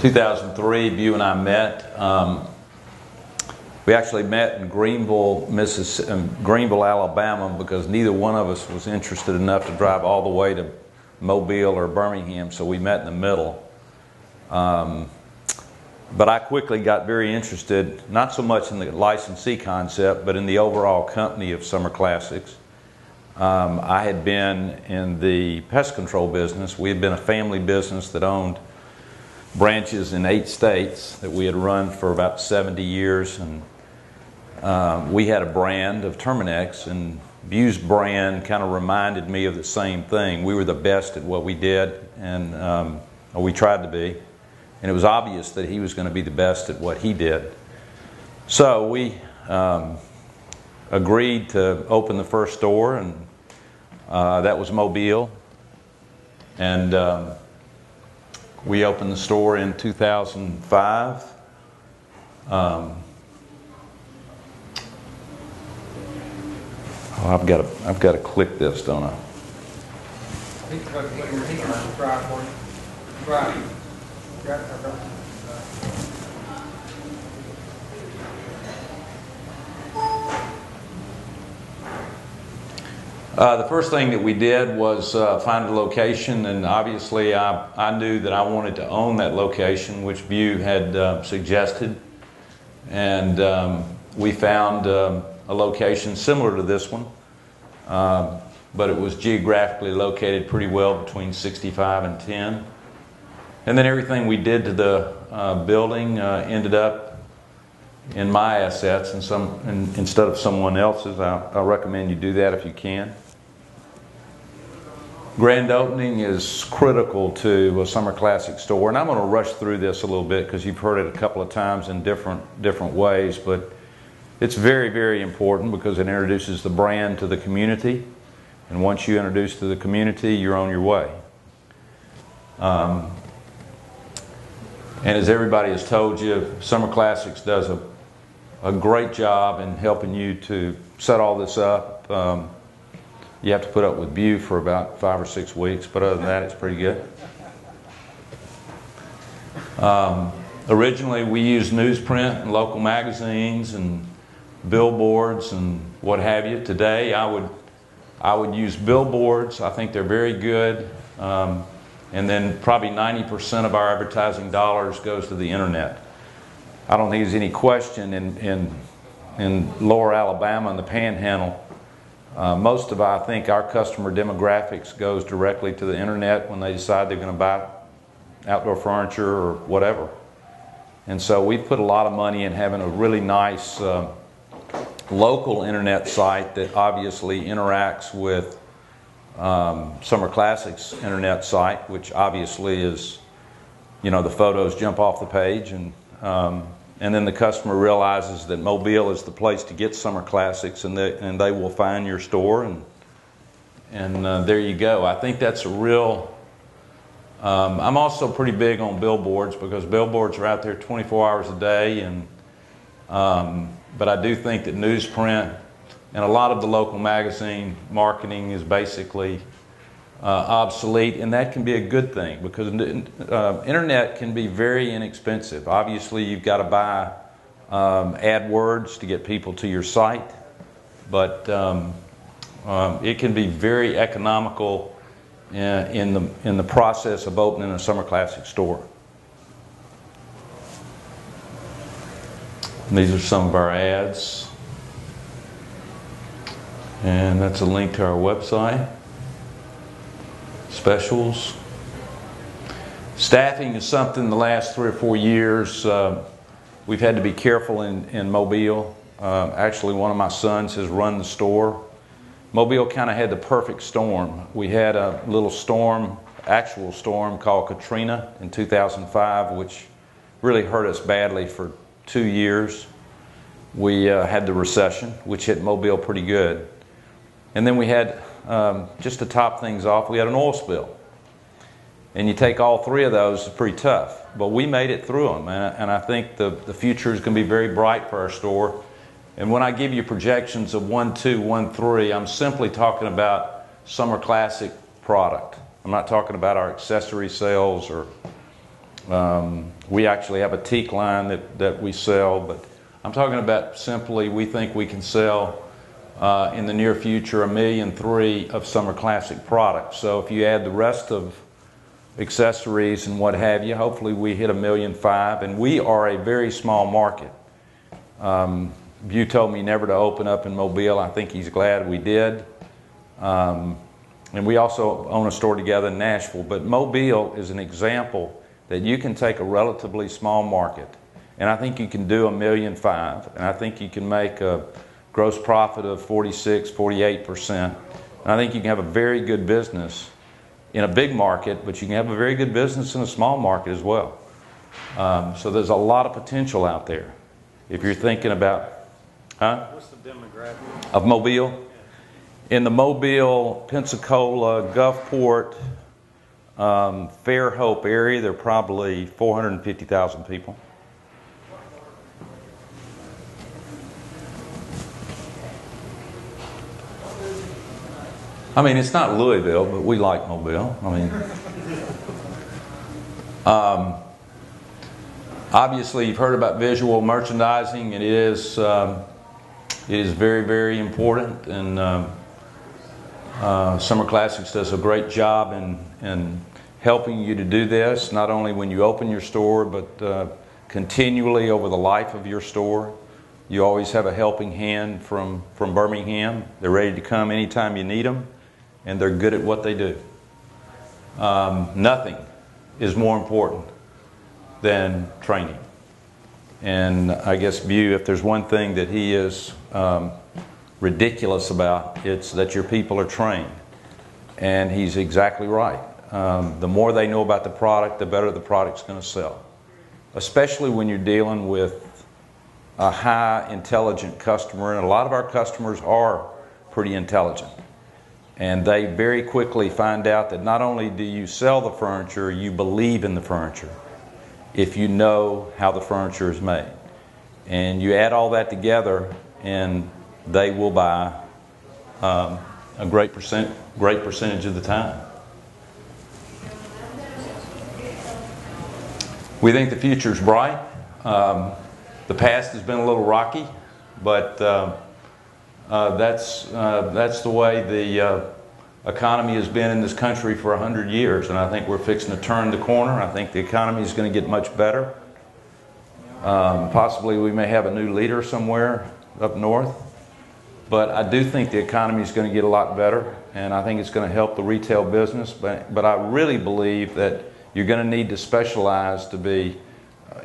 2003, Bew and I met. We actually met in Greenville, Alabama, because neither one of us was interested enough to drive all the way to Mobile or Birmingham, so we met in the middle. But I quickly got very interested, not so much in the licensee concept, but in the overall company of Summer Classics. I had been in the pest control business. We had been a family business that owned branches in 8 states that we had run for about 70 years, and we had a brand of Terminix, and Bew's brand kind of reminded me of the same thing. We were the best at what we did, and we tried to be, and it was obvious that he was going to be the best at what he did. So we agreed to open the first store, and that was Mobile, and we opened the store in 2005. I've got to click this, don't I? The first thing that we did was find a location, and obviously I knew that I wanted to own that location, which Bew had suggested, and we found a location similar to this one, but it was geographically located pretty well between 65 and 10. And then everything we did to the building ended up in my assets and instead of someone else's. I recommend you do that if you can. Grand opening is critical to a Summer Classic store, and I'm going to rush through this a little bit because you've heard it a couple of times in different ways, but it's very, very important because it introduces the brand to the community, and once you introduce to the community, you're on your way. And as everybody has told you, Summer Classics does a great job in helping you to set all this up. You have to put up with Bew for about 5 or 6 weeks, but other than that, it's pretty good. Originally, we used newsprint and local magazines and billboards and what have you. Today, I would use billboards. I think they're very good. And then probably 90% of our advertising dollars goes to the internet. I don't think there's any question in Lower Alabama and the Panhandle. Most of, I think, our customer demographics goes directly to the internet when they decide they're going to buy outdoor furniture or whatever. And so we put a lot of money in having a really nice local internet site that obviously interacts with Summer Classics internet site, which obviously is, the photos jump off the page, and then the customer realizes that Mobile is the place to get Summer Classics, and they will find your store, and there you go. I think that's a real. I'm also pretty big on billboards because billboards are out there 24 hours a day, and but I do think that newsprint and a lot of the local magazine marketing is basically obsolete, and that can be a good thing because internet can be very inexpensive. Obviously, you've got to buy AdWords to get people to your site, but it can be very economical in the process of opening a Summer Classic store. These are some of our ads, and that's a link to our website. Specials. Staffing is something the last 3 or 4 years we've had to be careful in Mobile. Actually, one of my sons has run the store. Mobile kind of had the perfect storm. We had a little storm, actual storm called Katrina in 2005, which really hurt us badly for 2 years. We had the recession, which hit Mobile pretty good. And then we had, just to top things off, we had an oil spill. And you take all 3 of those, it's pretty tough. But we made it through them, and I think the future is going to be very bright for our store. And when I give you projections of 1, 2, 1, 3, I'm simply talking about Summer Classic product. I'm not talking about our accessory sales or We actually have a teak line that we sell, but I'm talking about simply we think we can sell in the near future $1.3 million of Summer Classic products. So if you add the rest of accessories and what have you, hopefully we hit $1.5 million, and we are a very small market. Bew told me never to open up in Mobile. I think he's glad we did. And we also own a store together in Nashville. But Mobile is an example that you can take a relatively small market, and I think you can do $1.5 million, and I think you can make a gross profit of 46, 48%. And I think you can have a very good business in a big market, but you can have a very good business in a small market as well. So there's a lot of potential out there. If you're thinking about, What's the demographic of Mobile? In the Mobile, Pensacola, Gulfport, Fairhope area, there are probably 450,000 people. I mean, it's not Louisville, but we like Mobile. I mean, obviously you've heard about visual merchandising. It is very, very important, and Summer Classics does a great job in helping you to do this, not only when you open your store, but continually over the life of your store. You always have a helping hand from Birmingham. They're ready to come anytime you need them, and they're good at what they do. Nothing is more important than training. And I guess Bew, if there's one thing that he is ridiculous about, it's that your people are trained. And he's exactly right. The more they know about the product, the better the product's going to sell. Especially when you're dealing with a high intelligent customer, and a lot of our customers are pretty intelligent. And they very quickly find out that not only do you sell the furniture, you believe in the furniture if you know how the furniture is made. And you add all that together, and they will buy a great percentage of the time. We think the future is bright. The past has been a little rocky, but that's the way the economy has been in this country for 100 years, and I think we're fixing to turn the corner. I think the economy is going to get much better. Possibly we may have a new leader somewhere up north, but I do think the economy is going to get a lot better, and I think it's going to help the retail business. But I really believe that you're going to need to specialize to be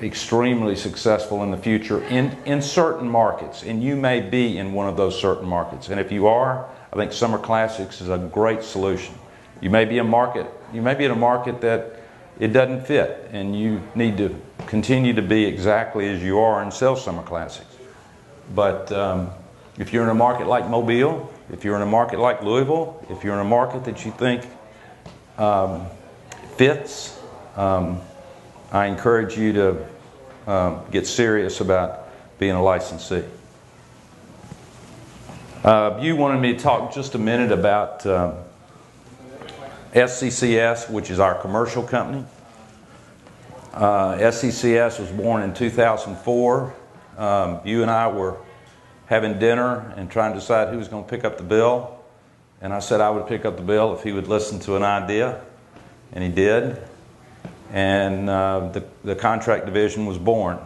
extremely successful in the future in certain markets, and you may be in one of those certain markets. And if you are, I think Summer Classics is a great solution. You may be in a market that it doesn't fit, and you need to continue to be exactly as you are and sell Summer Classics. But if you're in a market like Mobile, if you're in a market like Louisville, if you're in a market that you think fits, I encourage you to get serious about being a licensee. You wanted me to talk just a minute about SCCS, which is our commercial company. SCCS was born in 2004. You and I were having dinner and trying to decide who was going to pick up the bill. And I said I would pick up the bill if he would listen to an idea. And he did. And the contract division was born.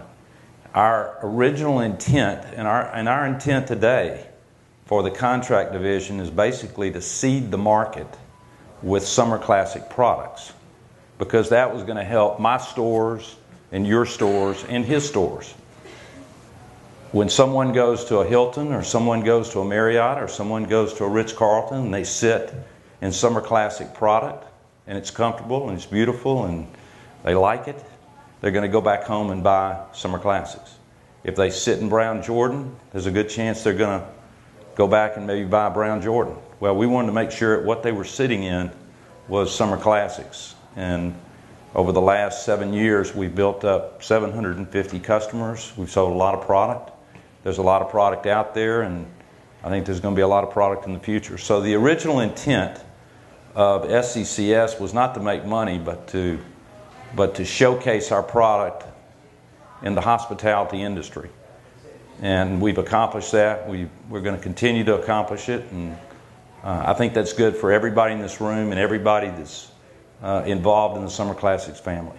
Our original intent and our intent today for the contract division is basically to seed the market with Summer Classic products, because that was going to help my stores and your stores and his stores. When someone goes to a Hilton or someone goes to a Marriott or someone goes to a Ritz-Carlton and they sit in Summer Classic product and it's comfortable and it's beautiful and they like it, they're going to go back home and buy Summer Classics. If they sit in Brown Jordan, there's a good chance they're going to go back and maybe buy Brown Jordan. Well, we wanted to make sure what they were sitting in was Summer Classics. And over the last 7 years, we've built up 750 customers. We've sold a lot of product. There's a lot of product out there, and I think there's going to be a lot of product in the future. So the original intent of SCCS was not to make money, but to but to showcase our product in the hospitality industry. And we've accomplished that. We're going to continue to accomplish it. And I think that's good for everybody in this room and everybody that's involved in the Summer Classics family.